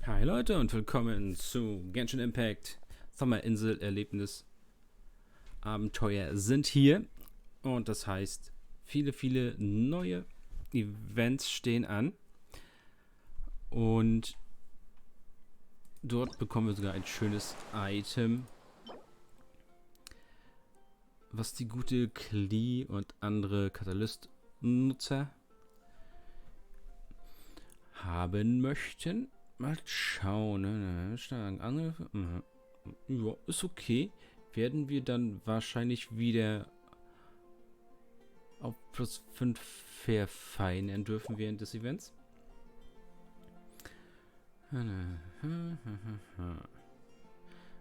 Hi Leute und willkommen zu Genshin Impact Sommer, Insel, Erlebnis, Abenteuer sind hier und das heißt, viele neue Events stehen an und dort bekommen wir sogar ein schönes Item, was die gute Klee und andere Katalyst-Nutzer haben möchten. Mal schauen, ne? Starken Angriffe. Ja, ist okay. Werden wir dann wahrscheinlich wieder auf plus 5 verfeinern dürfen während des Events.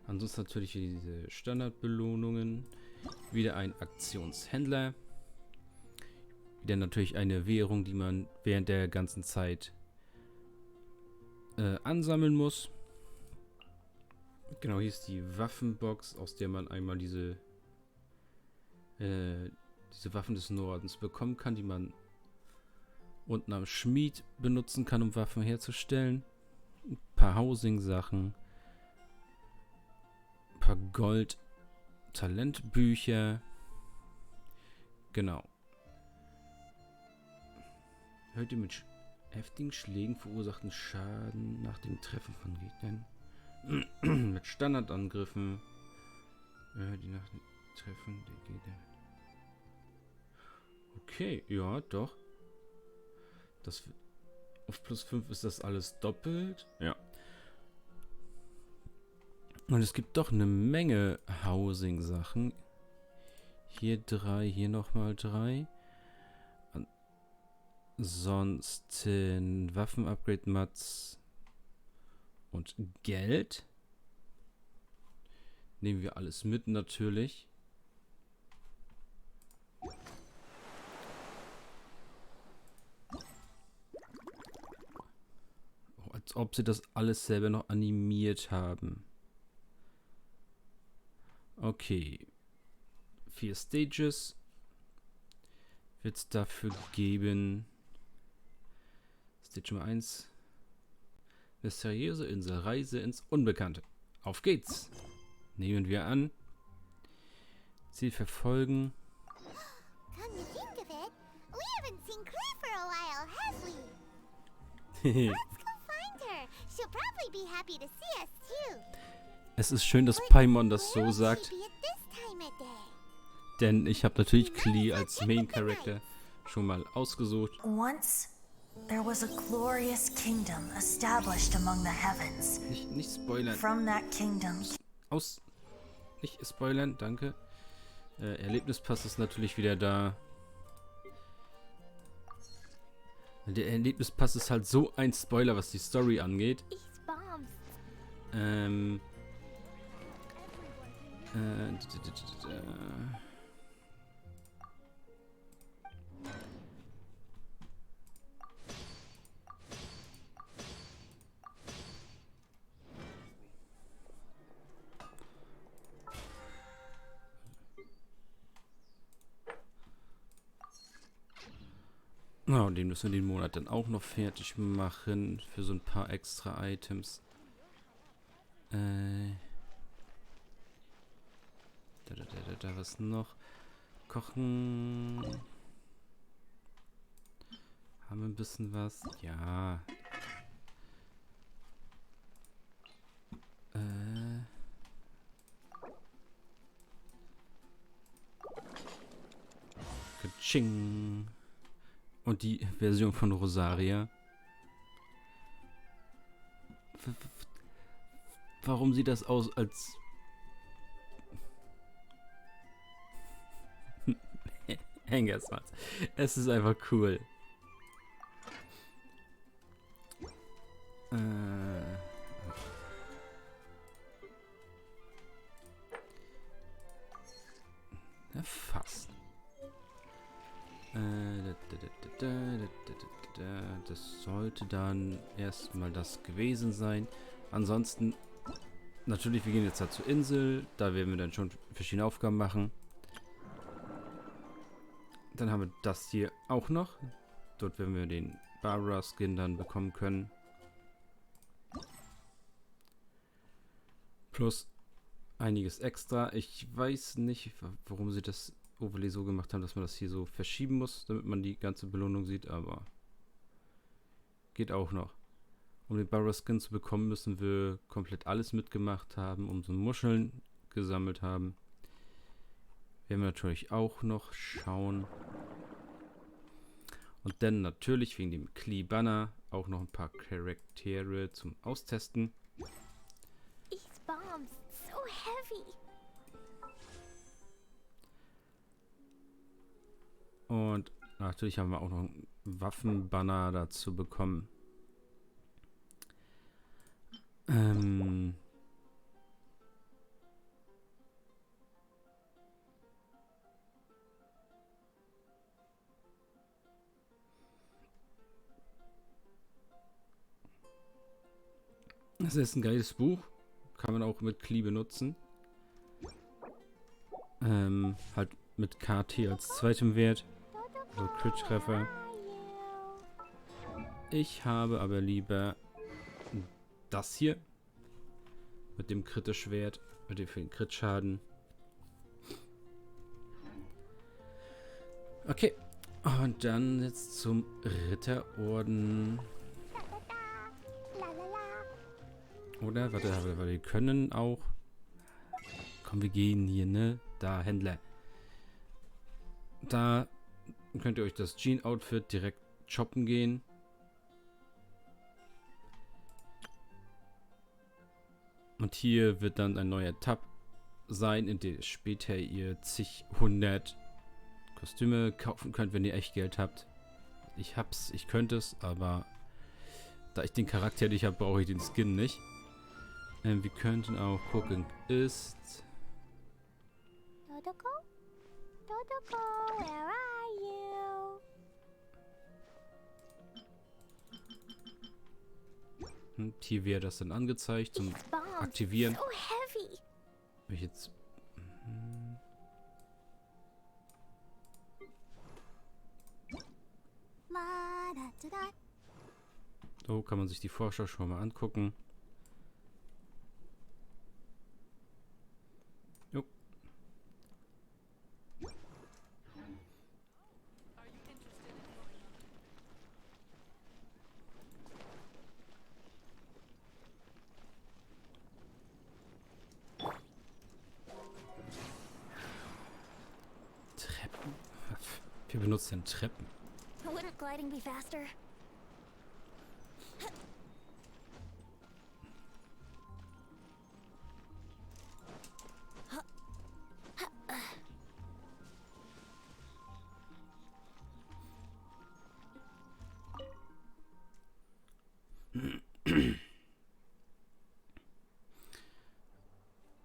Ansonsten natürlich diese Standardbelohnungen. Wieder ein Aktionshändler. Wieder natürlich eine Währung, die man während der ganzen Zeit ansammeln muss. Genau, hier ist die Waffenbox, aus der man einmal diese Waffen des Nordens bekommen kann, die man unten am Schmied benutzen kann, um Waffen herzustellen. Ein paar Housing-Sachen. Ein paar Gold-Talentbücher. Genau. Hört ihr mit heftigen Schlägen verursachten Schaden nach dem Treffen von Gegnern. Mit Standardangriffen. Die nach dem Treffen der Gegner. Okay, ja, doch. Das auf plus 5 ist das alles doppelt. Ja. Und es gibt doch eine Menge Housing-Sachen. Hier 3, hier nochmal 3. Ansonsten Waffen-Upgrade-Mats und Geld. Nehmen wir alles mit natürlich. Oh, als ob sie das alles selber noch animiert haben. Okay. 4 Stages wird es dafür geben. Stage Nummer 1. Mysteriöse Insel. Reise ins Unbekannte. Auf geht's. Nehmen wir an. Ziel verfolgen. Es ist schön, dass Paimon das so sagt. Denn ich habe natürlich Klee als Main Character schon mal ausgesucht. Once there was a glorious kingdom established among the heavens. Nicht spoilern. From that kingdom. Nicht spoilern, danke. Erlebnispass ist natürlich wieder da. Der Erlebnispass ist halt so ein Spoiler, was die Story angeht. Ja, und den müssen wir den Monat dann auch noch fertig machen für so ein paar extra Items. Was noch? Kochen. Haben wir ein bisschen was? Ja. Kaching. Und die Version von Rosaria. Warum sieht das aus als... Hengersmatz. Es ist einfach cool. Ja, fast. Das sollte dann erstmal das gewesen sein. Ansonsten, natürlich, wir gehen jetzt halt zur Insel. Da werden wir dann schon verschiedene Aufgaben machen. Dann haben wir das hier auch noch. Dort werden wir den Barbara-Skin dann bekommen können. Plus einiges extra. Ich weiß nicht, warum sie das Overlay so gemacht haben, dass man das hier so verschieben muss, damit man die ganze Belohnung sieht, aber geht auch noch. Um den Barrow Skin zu bekommen, müssen wir komplett alles mitgemacht haben, um so Muscheln gesammelt haben. Werden wir natürlich auch noch schauen. Und dann natürlich wegen dem Klee-Banner auch noch ein paar Charaktere zum Austesten. These bombs, so heavy. Und natürlich haben wir auch noch einen Waffenbanner dazu bekommen. Das ist ein geiles Buch. Kann man auch mit Klee benutzen. Halt mit KT als zweitem Wert. Also Crit-Treffer. Ich habe aber lieber das hier. Mit dem Kritisch-Wert. Mit dem vielen Crit-Schaden. Okay. Und dann jetzt zum Ritterorden. Oder? Warte, wir können auch. Komm, wir gehen hier, ne? Da, Händler. Da könnt ihr euch das Jean-Outfit direkt shoppen gehen. Und hier wird dann ein neuer Tab sein, in dem später ihr zig 100 Kostüme kaufen könnt, wenn ihr echt Geld habt. Ich könnte es, aber da ich den Charakter nicht habe, brauche ich den Skin nicht. Wir könnten auch gucken, ist... Dodoko? Dodoko, where are you? Hier wäre das dann angezeigt zum Aktivieren. So heavy. Wenn ich jetzt... So kann man sich die Vorschau schon mal angucken. Jo. Treppen? Wir benutzen Treppen. Wouldn't gliding be faster?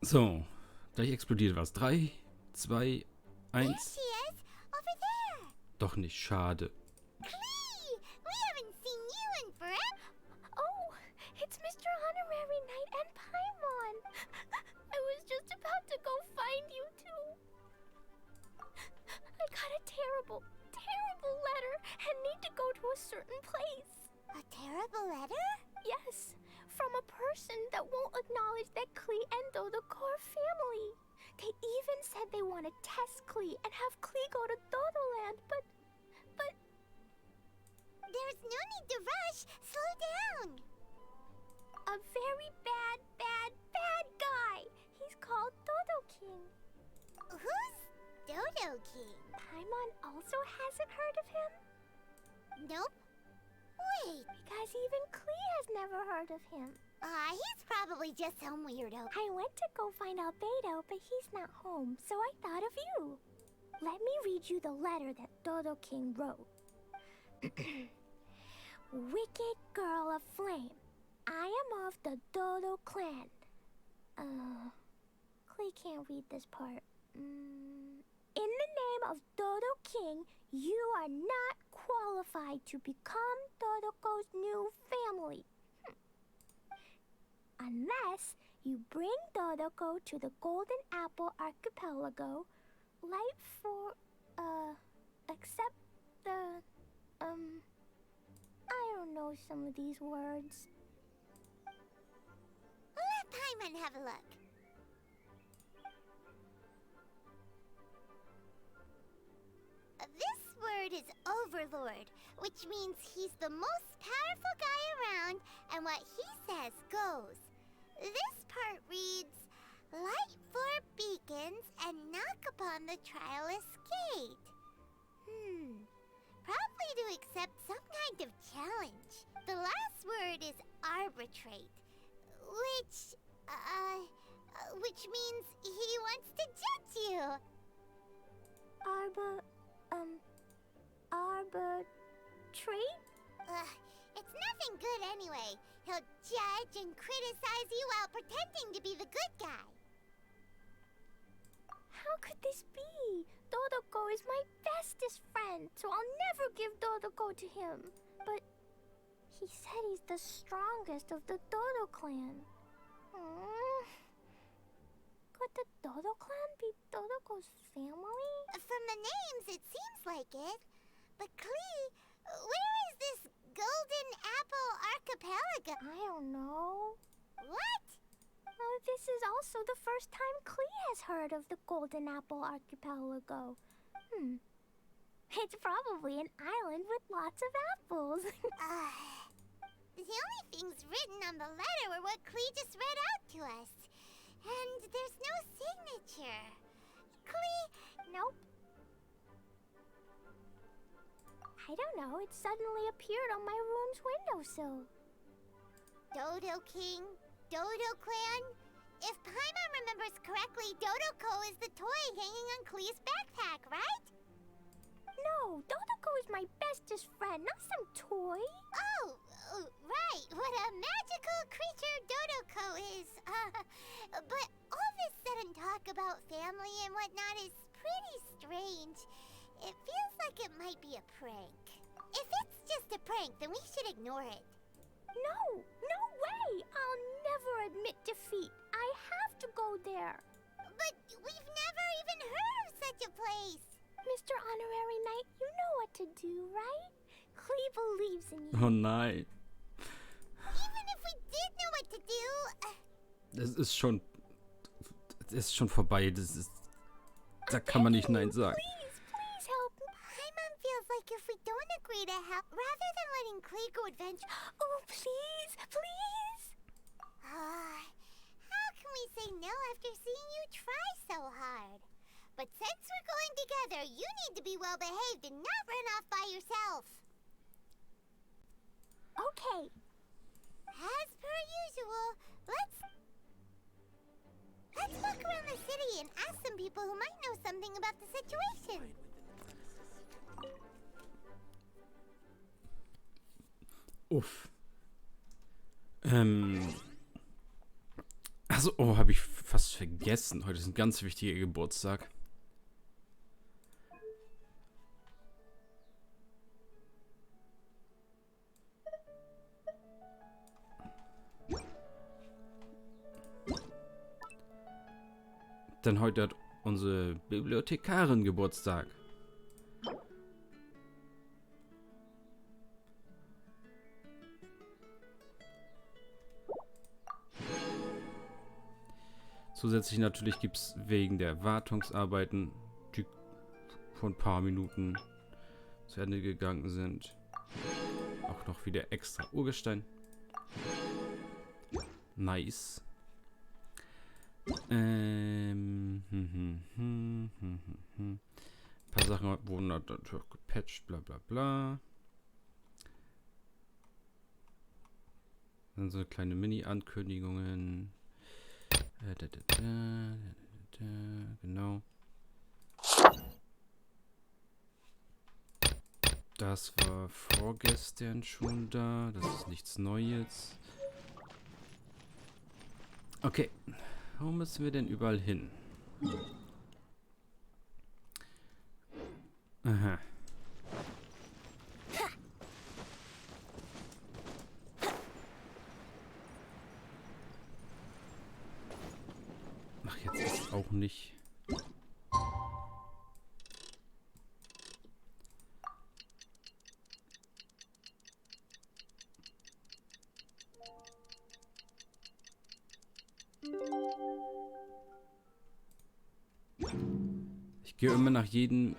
So, gleich explodiert was. 3, 2, 1. There she is, over there. Doch nicht, schade. Klee, we haven't seen you in forever. Oh, it's Mr. Honorary Knight and Paimon. I was just about to go find you two. I got a terrible, terrible letter and need to go to a certain place. A terrible letter? Yes, from a person that won't acknowledge that Klee and Dodoko are family. They even said they want to test Klee and have Klee go to Dodoland, but... There's no need to rush. Slow down. A very bad guy. He's called Dodo King. Who's Dodo King? Paimon also hasn't heard of him? Nope. Wait. Because even Klee has never heard of him. He's probably just some weirdo. I went to go find Albedo, but he's not home, so I thought of you. Let me read you the letter that Dodo King wrote. Wicked girl of flame, I am of the Dodo clan. Klee can't read this part. In the name of Dodo King, you are not qualified to become Dodoko's new family. Unless you bring Dodoko to the Golden Apple Archipelago, light for, accept the, I don't know some of these words. Let Paimon have a look. word is overlord, which means he's the most powerful guy around, and what he says goes. This part reads, light four beacons and knock upon the trialist gate. Probably to accept some kind of challenge. The last word is arbitrate, which means he wants to judge you. Arbitrate? It's nothing good anyway. He'll judge and criticize you while pretending to be the good guy. How could this be? Dodoko is my bestest friend, so I'll never give Dodoko to him. But he said he's the strongest of the Dodo clan. Could the Dodo clan be Dodoko's family? From the names, it seems like it. But Klee, where is this Golden Apple Archipelago? I don't know. What? This is also the first time Klee has heard of the Golden Apple Archipelago. It's probably an island with lots of apples. The only things written on the letter were what Klee just read out to us. And there's no signature. Klee... Nope. I don't know, it suddenly appeared on my room's windowsill. Dodo King, Dodo Clan. If Paimon remembers correctly, Dodoko is the toy hanging on Klee's backpack, right? No, Dodoko is my bestest friend, not some toy. Oh, right. What a magical creature Dodoko is. But all this sudden talk about family and whatnot is pretty strange. It feels like it might be a prank. If it's just a prank, then we should ignore it. No way! I'll never admit defeat. I have to go there. But we've never even heard of such a place. Mr. Honorary Knight, you know what to do, right? Klee believes in you. Oh nein. Even if we did know what to do... Es ist schon vorbei. Da kann man nicht Nein sagen. Please help. Paimon feels like if we don't agree to help, rather than letting Klee go adventure... Oh, please. How can we say no after seeing you try so hard? But since we're going together, you need to be well behaved and not run off by yourself. Okay. As per usual, let's look around the city and ask some people who might know something about the situation. Uff. Also, oh, habe ich fast vergessen. Heute ist ein ganz wichtiger Geburtstag. Denn heute hat unsere Bibliothekarin Geburtstag. Zusätzlich natürlich gibt es wegen der Wartungsarbeiten, die vor ein paar Minuten zu Ende gegangen sind, auch noch wieder extra Urgestein. Nice. Ein paar Sachen wurden natürlich gepatcht, bla bla bla. Dann so kleine Mini-Ankündigungen. Genau. Das war vorgestern schon da. Das ist nichts Neues. Okay. Wo müssen wir denn überall hin? Aha. Ach, jetzt ist auch nicht. Ich gehe immer nach jedem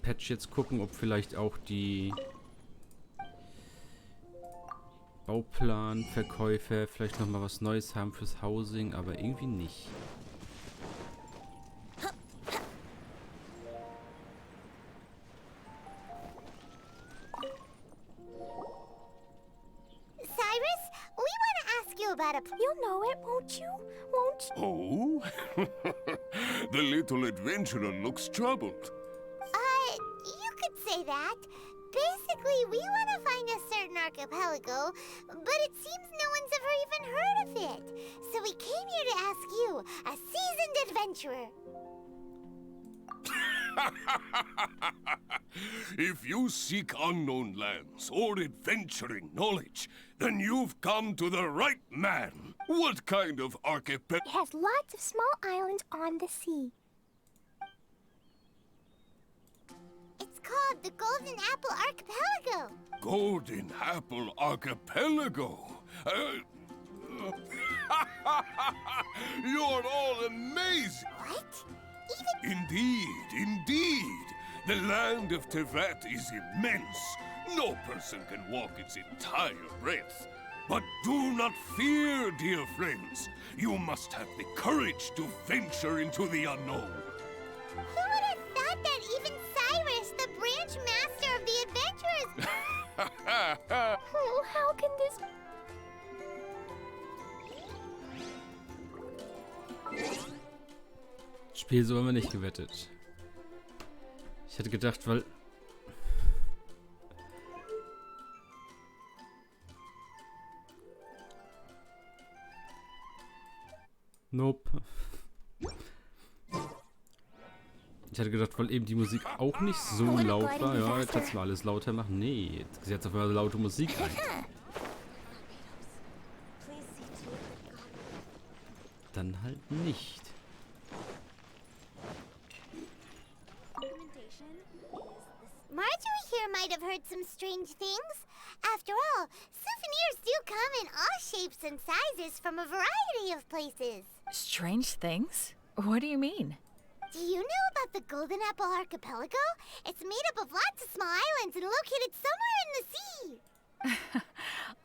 Patch jetzt gucken, ob vielleicht auch die Bauplanverkäufer vielleicht nochmal was Neues haben fürs Housing, aber irgendwie nicht. You'll know it, won't you? Won't you? Oh? The little adventurer looks troubled. You could say that. Basically, we want to find a certain archipelago, but it seems no one's ever even heard of it. So we came here to ask you, a seasoned adventurer. If you seek unknown lands or adventuring knowledge, then you've come to the right man. What kind of archipelago? It has lots of small islands on the sea. It's called the Golden Apple Archipelago. Golden Apple Archipelago. You're all amazing. What? Indeed. The land of Tevat is immense. No person can walk its entire breadth. But do not fear, dear friends. You must have the courage to venture into the unknown. Who would have thought that even Cyrus, the branch master of the adventurers... Oh, how can this... Spiel, so haben wir nicht gewettet. Ich hätte gedacht, weil... Nope. Ich hatte gedacht, weil eben die Musik auch nicht so laut war. Ja, jetzt hat's mal alles lauter machen. Nee, jetzt auf einmal laute Musik rein. Dann halt nicht. Marjorie here might have heard some strange things. After all, souvenirs do come in all shapes and sizes from a variety of places. Strange things? What do you mean? Do you know about the Golden Apple Archipelago? It's made up of lots of small islands and located somewhere in the sea.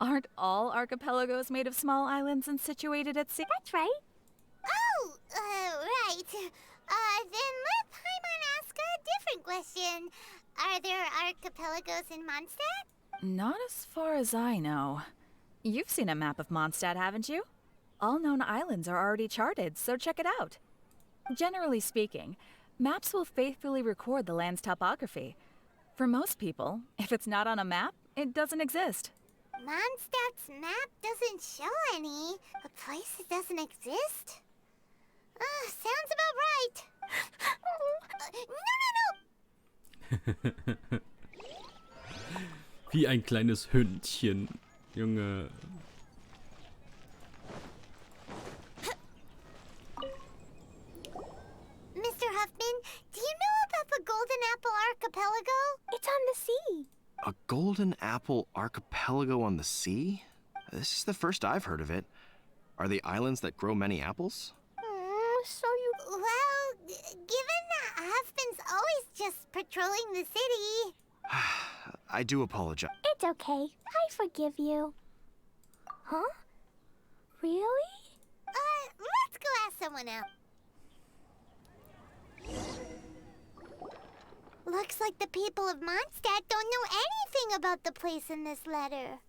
Aren't all archipelagos made of small islands and situated at sea? That's right. Oh, right. Then let Paimon ask a different question. Are there archipelagos in Mondstadt? Not as far as I know. You've seen a map of Mondstadt, haven't you? All known islands are already charted, so check it out. Generally speaking, maps will faithfully record the land's topography. For most people, if it's not on a map, it doesn't exist. Mondstadt's map doesn't show any. A place that doesn't exist? Sounds about right. No! Wie ein kleines Hündchen. Junge. Mr. Huffman, do you know about the Golden Apple Archipelago? It's on the sea. A golden apple archipelago on the sea? This is the first I've heard of it. Are the islands that grow many apples? So you... Well, given that Huffman's always just patrolling the city... I do apologize. It's okay. I forgive you. Huh? Really? Let's go ask someone else. Looks like the people of Mondstadt don't know anything about the place in this letter.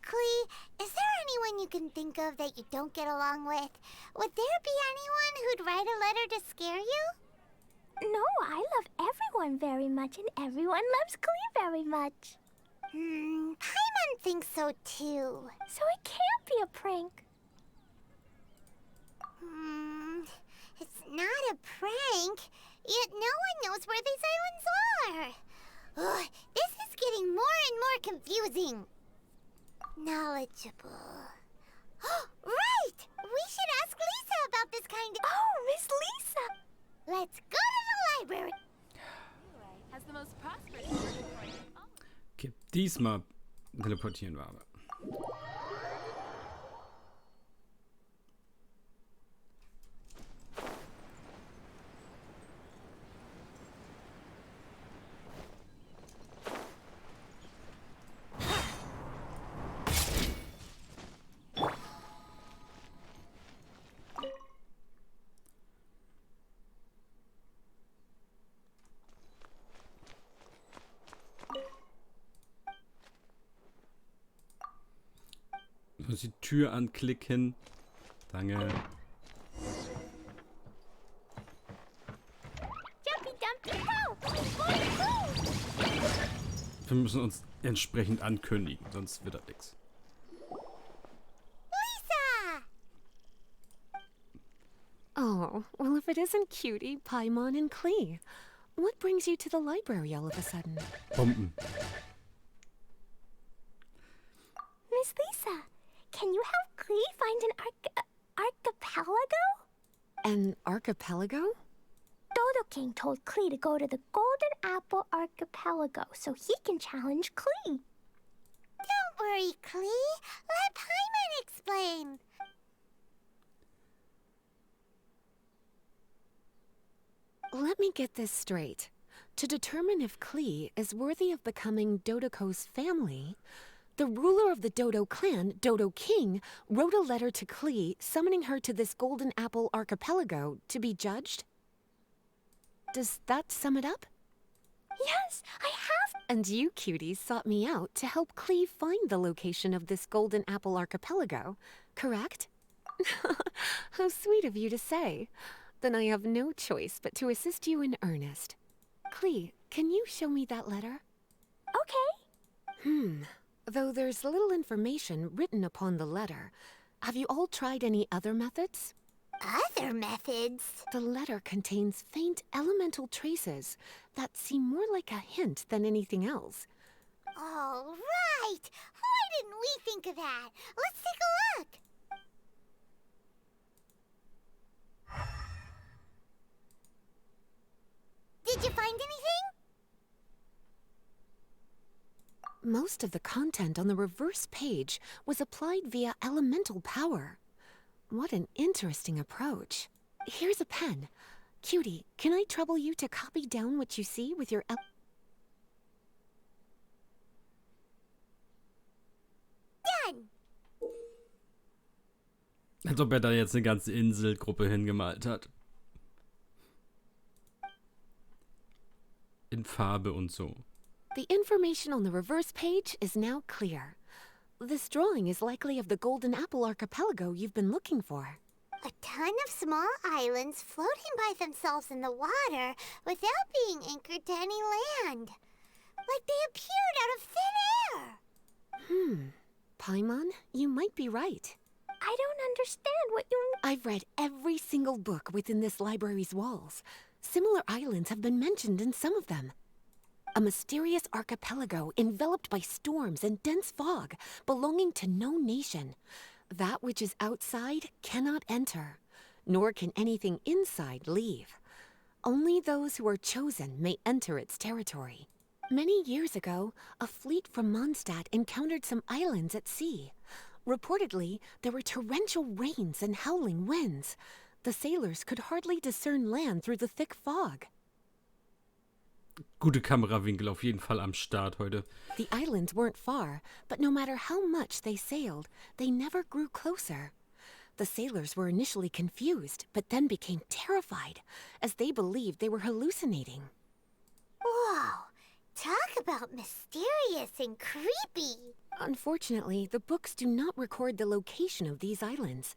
Klee, is there anyone you can think of that you don't get along with? Would there be anyone who'd write a letter to scare you? No, I love everyone very much, and everyone loves Klee very much. Paimon thinks so too. So it can't be a prank. It's not a prank. Yet no one knows where these islands are. Ugh, this is getting more and more confusing. Knowledgeable. Right! We should ask Lisa about this kind of... Oh, Miss Lisa! Let's go to the library. Has the most prosperous... Okay, diesmal teleportieren wir aber. Ich muss die Tür anklicken. Danke. Jumpy Dumpy Go! Go! Wir müssen uns entsprechend ankündigen, sonst wird das nichts. Lisa! Oh, well, if it isn't Cutie, Paimon, and Klee, what brings you to the library all of a sudden? Bomben. Miss Lisa, can you help Klee find an archipelago? An archipelago? Dodo King told Klee to go to the Golden Apple Archipelago so he can challenge Klee. Don't worry, Klee. Let Paimon explain. Let me get this straight. To determine if Klee is worthy of becoming Dodoko's family, the ruler of the Dodo clan, Dodo King, wrote a letter to Klee summoning her to this Golden Apple Archipelago to be judged? Does that sum it up? Yes, I have. And you, cuties, sought me out to help Klee find the location of this Golden Apple Archipelago, correct? How sweet of you to say. Then I have no choice but to assist you in earnest. Klee, can you show me that letter? Okay. Though there's little information written upon the letter, have you all tried any other methods? Other methods? The letter contains faint elemental traces that seem more like a hint than anything else. Oh, right. Why didn't we think of that? Let's take a look. Did you find anything? Most of the content on the reverse page was applied via elemental power. What an interesting approach. Here's a pen. Cutie, can I trouble you to copy down what you see with your Done. Als ob da jetzt eine ganze Inselgruppe hingemalt hat. In Farbe und so. The information on the reverse page is now clear. This drawing is likely of the Golden Apple Archipelago you've been looking for. A ton of small islands floating by themselves in the water without being anchored to any land. Like they appeared out of thin air. Paimon, you might be right. I don't understand what you... I've read every single book within this library's walls. Similar islands have been mentioned in some of them. A mysterious archipelago enveloped by storms and dense fog, belonging to no nation. That which is outside cannot enter, nor can anything inside leave. Only those who are chosen may enter its territory. Many years ago, a fleet from Mondstadt encountered some islands at sea. Reportedly, there were torrential rains and howling winds. The sailors could hardly discern land through the thick fog. Gute Kamerawinkel auf jeden Fall am Start heute. The islands weren't far, but no matter how much they sailed, they never grew closer. The sailors were initially confused, but then became terrified, as they believed they were hallucinating. Whoa. Talk about mysterious and creepy. Unfortunately, the books do not record the location of these islands.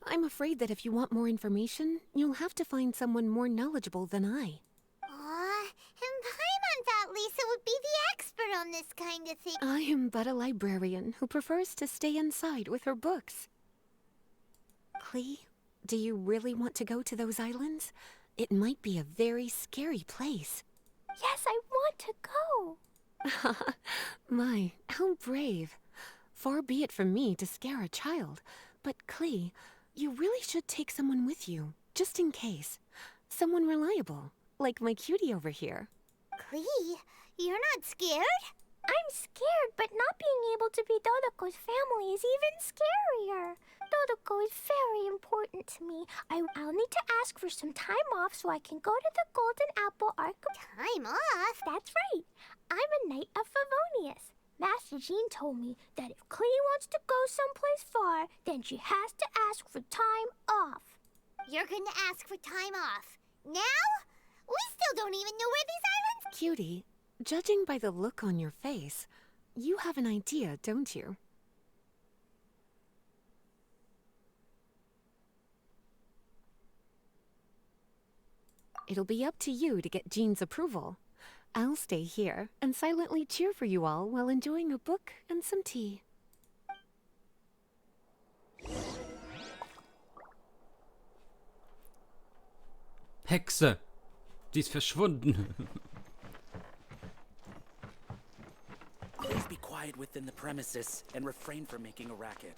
I'm afraid that if you want more information, you'll have to find someone more knowledgeable than I. And Paimon thought Lisa would be the expert on this kind of thing. I am but a librarian who prefers to stay inside with her books. Klee, do you really want to go to those islands? It might be a very scary place. Yes, I want to go. My, how brave. Far be it from me to scare a child, but Klee, you really should take someone with you, just in case. Someone reliable, like my cutie over here. Klee, you're not scared? I'm scared, but not being able to be Dodoko's family is even scarier. Dodoko is very important to me. I'll need to ask for some time off so I can go to the Golden Apple Archipelago. Time off? That's right. I'm a knight of Favonius. Master Jean told me that if Klee wants to go someplace far, then she has to ask for time off. You're going to ask for time off. Now? We still don't even know where these islands... Cutie, judging by the look on your face, you have an idea, don't you? It'll be up to you to get Jean's approval. I'll stay here and silently cheer for you all while enjoying a book and some tea. Hexe! Die ist verschwunden. Please be quiet within the premises and refrain from making a racket.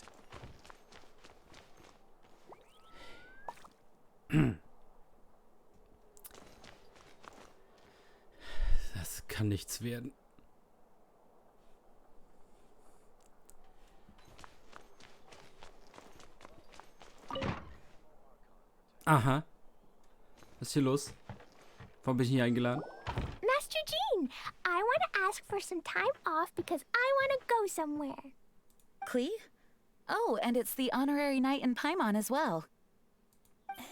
Das kann nichts werden. Aha. Was ist hier los? Warum bin ich nicht eingeladen? Master Jean, I want to ask for some time off because I want to go somewhere. Klee? Oh, and it's the honorary knight in Paimon as well.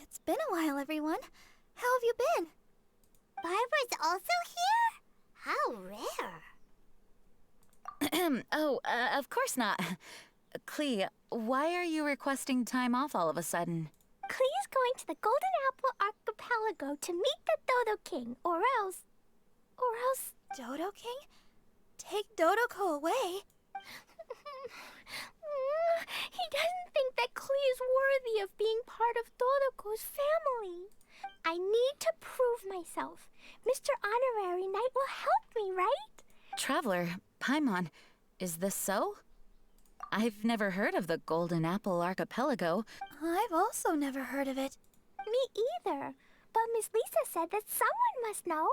It's been a while, everyone. How have you been? Barbara's also here? How rare. Of course not. Klee, why are you requesting time off all of a sudden? Klee is going to the Golden Apple Archipelago to meet the Dodo King, or else... Dodo King? Take Dodoko away? He doesn't think that Klee is worthy of being part of Dodoko's family. I need to prove myself. Mr. Honorary Knight will help me, right? Traveler, Paimon, is this so? I've never heard of the Golden Apple Archipelago. I've also never heard of it. Me either. But Miss Lisa said that someone must know.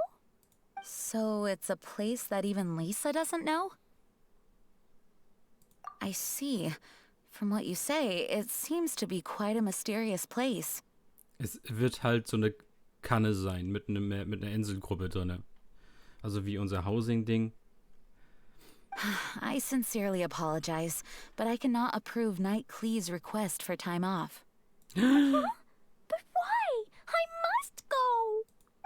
So it's a place that even Lisa doesn't know? I see. From what you say, it seems to be quite a mysterious place. Es wird halt so eine Kanne sein, mit einer Inselgruppe drin. Also wie unser Housing-Ding. I sincerely apologize, but I cannot approve Knight Klee's request for time off. But why? I must go!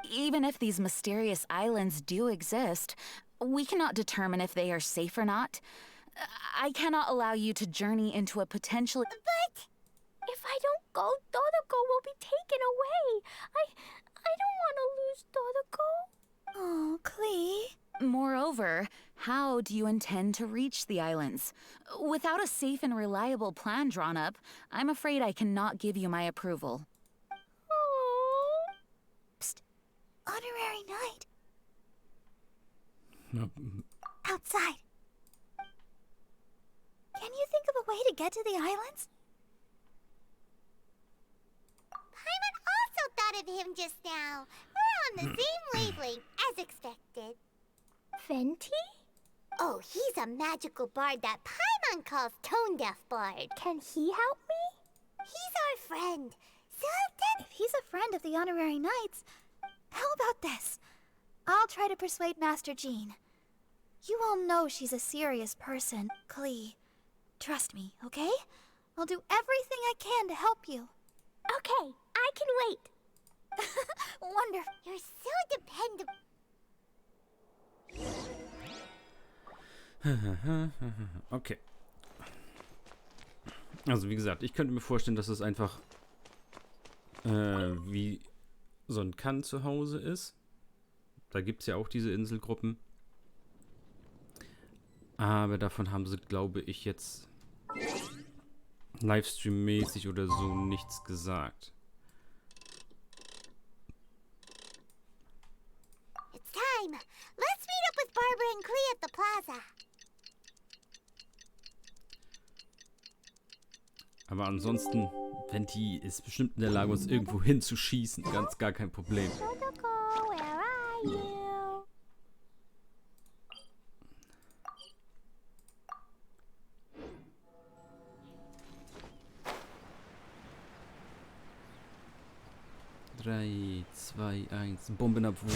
Even if these mysterious islands do exist, we cannot determine if they are safe or not. I cannot allow you to journey into a potential... But if I don't go, Dodoko will be taken away. I don't want to lose Dodoko. Oh, Klee. Moreover, how do you intend to reach the islands? Without a safe and reliable plan drawn up, I'm afraid I cannot give you my approval. Oh. Psst. Honorary Knight. Ja. Outside. Can you think of a way to get to the islands? Paimon also thought of him just now. We're on the same wavelength, as expected. Fenty? Oh, he's a magical bard that Paimon calls Tone Deaf Bard. Can he help me? He's our friend. So then... If he's a friend of the Honorary Knights, how about this? I'll try to persuade Master Jean. You all know she's a serious person, Klee. Trust me, okay? I'll do everything I can to help you. Okay, I can wait. Wonderful. You're so dependable. Okay. Also wie gesagt, ich könnte mir vorstellen, dass es einfach wie so ein Kann zu Hause ist. Da gibt es ja auch diese Inselgruppen. Aber davon haben sie, glaube ich, jetzt Livestream-mäßig oder so nichts gesagt. It's time. Let's meet up with Barbara and Klee at the plaza. Aber ansonsten, Venti ist bestimmt in der Lage, uns irgendwo hinzuschießen. Ganz gar kein Problem. Dodoko, where are you? 3, 2, 1, Bombenabwurf.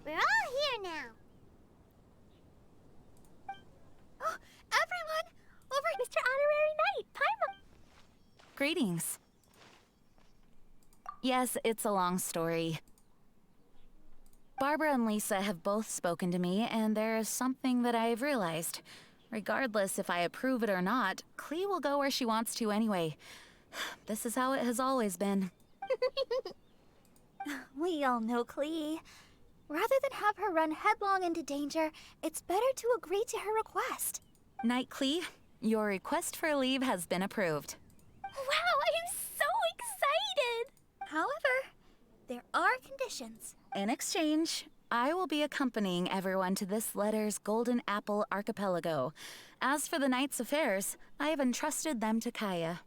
We're all here now. Oh, everyone! Over Mr. Honorary Knight, Paimon! Greetings. Yes, it's a long story. Barbara and Lisa have both spoken to me, and there is something that I've realized. Regardless if I approve it or not, Klee will go where she wants to anyway. This is how it has always been. We all know Klee. Rather than have her run headlong into danger, it's better to agree to her request. Night, Klee. Your request for leave has been approved. Wow, I'm so excited! However, there are conditions. In exchange, I will be accompanying everyone to this letter's Golden Apple Archipelago. As for the night's affairs, I have entrusted them to Kaya.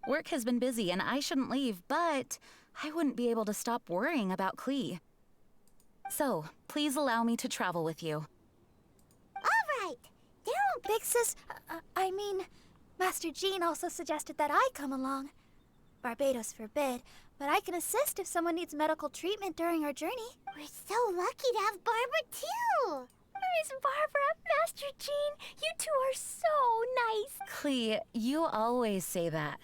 Work has been busy and I shouldn't leave, but I wouldn't be able to stop worrying about Klee. So, please allow me to travel with you. All right. Big sis, Master Jean also suggested that I come along. Barbados forbid, but I can assist if someone needs medical treatment during our journey. We're so lucky to have Barbara, too. Miss Barbara, Master Jean, you two are so nice. Klee, you always say that.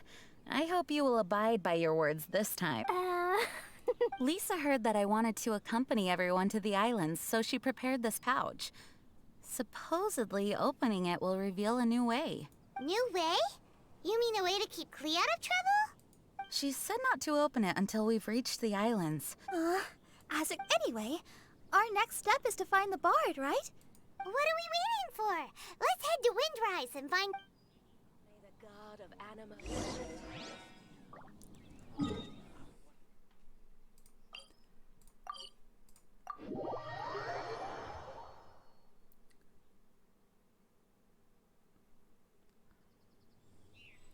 I hope you will abide by your words this time. Lisa heard that I wanted to accompany everyone to the islands, so she prepared this pouch. Supposedly, opening it will reveal a new way. New way? You mean a way to keep Klee out of trouble? She said not to open it until we've reached the islands. Anyway, our next step is to find the bard, right? What are we waiting for? Let's head to Windrise and find... May the god of anima...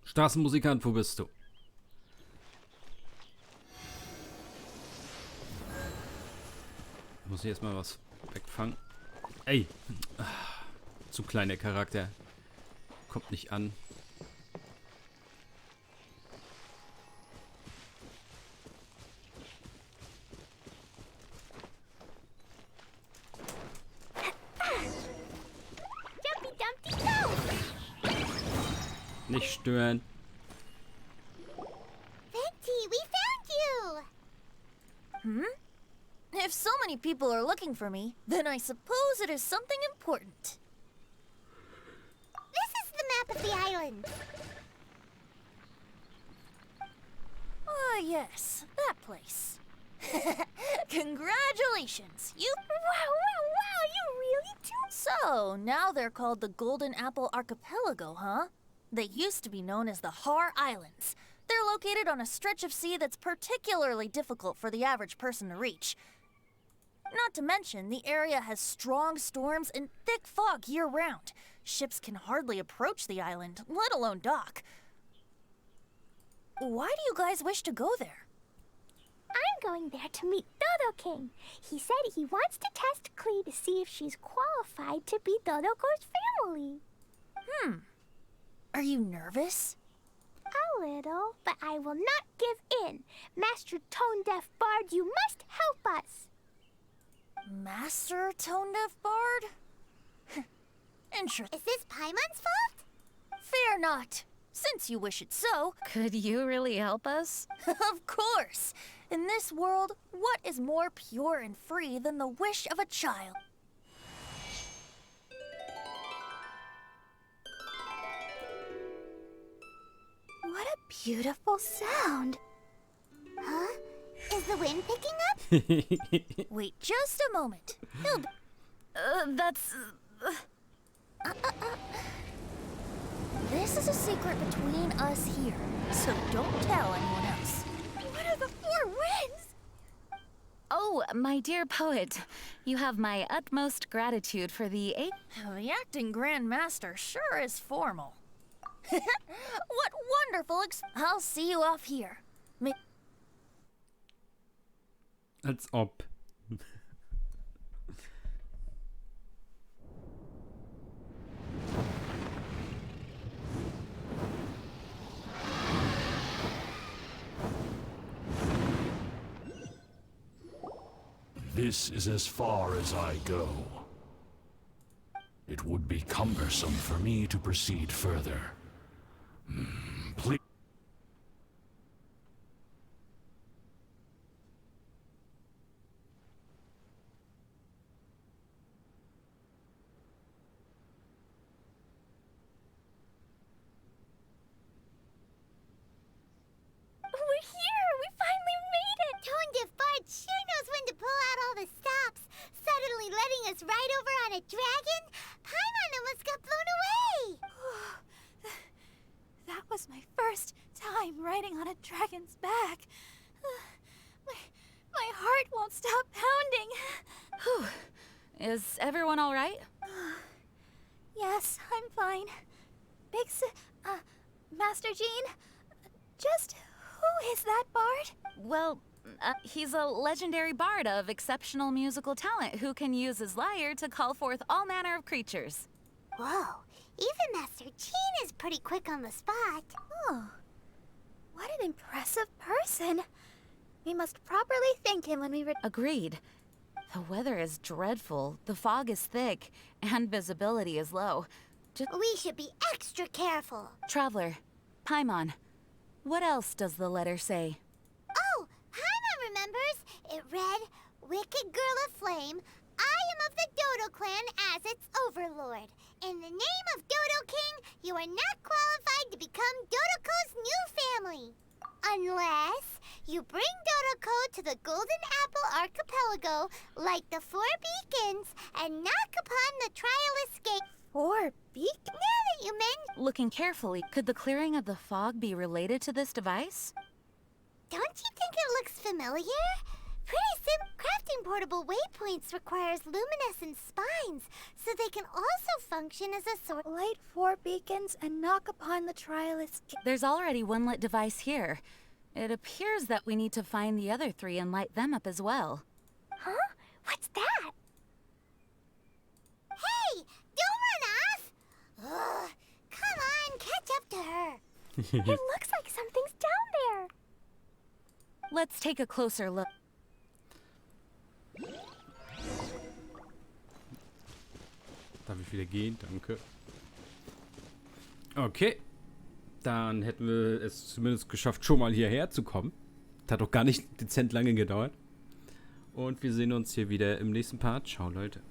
Straßenmusikant, wo bist du? Muss ich jetzt mal was wegfangen? Ey! Zu kleiner Charakter. Kommt nicht an. Jumpy Dumpty go! Nicht stören. Venti, we found you! If so many people are looking for me, then I suppose it is something important. This is the map of the island. Ah, yes, that place. Congratulations! Wow, you really do? So, now they're called the Golden Apple Archipelago, huh? They used to be known as the Har Islands. They're located on a stretch of sea that's particularly difficult for the average person to reach. Not to mention, the area has strong storms and thick fog year-round. Ships can hardly approach the island, let alone dock. Why do you guys wish to go there? I'm going there to meet Dodo King. He said he wants to test Klee to see if she's qualified to be Dodoko's family. Are you nervous? A little, but I will not give in. Master Tone-Deaf Bard, you must help us. Master Tone-Deaf Bard? Interesting. Is this Paimon's fault? Fear not, since you wish it so. Could you really help us? Of course. In this world, what is more pure and free than the wish of a child? What a beautiful sound. Huh? Is the wind picking up? Wait just a moment. That's... This is a secret between us here, so don't tell anyone else. What are the four winds? Oh, my dear poet, you have my utmost gratitude for the The acting Grand Master sure is formal. What wonderful I'll see you off here. Als ob. This is as far as I go. It would be cumbersome for me to proceed further. Please. Is everyone all right? Yes, I'm fine. Master Jean, just who is that bard? Well, he's a legendary bard of exceptional musical talent who can use his lyre to call forth all manner of creatures. Whoa, even Master Jean is pretty quick on the spot. Oh, what an impressive person. We must properly thank him when we Agreed. The weather is dreadful, the fog is thick, and visibility is low. We should be extra careful. Traveler, Paimon, what else does the letter say? Oh, Paimon remembers. It read, Wicked Girl of Flame, I am of the Dodo clan as its overlord. In the name of Dodo King, you are not qualified to become Dodoko's new family. Unless you bring Dodoko to the Golden Apple Archipelago, like the 4 beacons, and knock upon the Trialist Gate. 4 beacons? Now that you mention... Looking carefully, could the clearing of the fog be related to this device? Don't you think it looks familiar? Pretty simple. Crafting portable waypoints requires luminescent spines, so they can also function as a sort... Light 4 beacons and knock upon the Trialist Gate. There's already one lit device here. It appears that we need to find the other 3 and light them up as well. Huh? What's that? Hey! Don't run off! Ugh, come on, catch up to her. It looks like something's down there. Let's take a closer look. Darf ich wieder gehen? Danke. Okay. Dann hätten wir es zumindest geschafft, schon mal hierher zu kommen. Das hat doch gar nicht dezent lange gedauert. Und wir sehen uns hier wieder im nächsten Part. Ciao, Leute.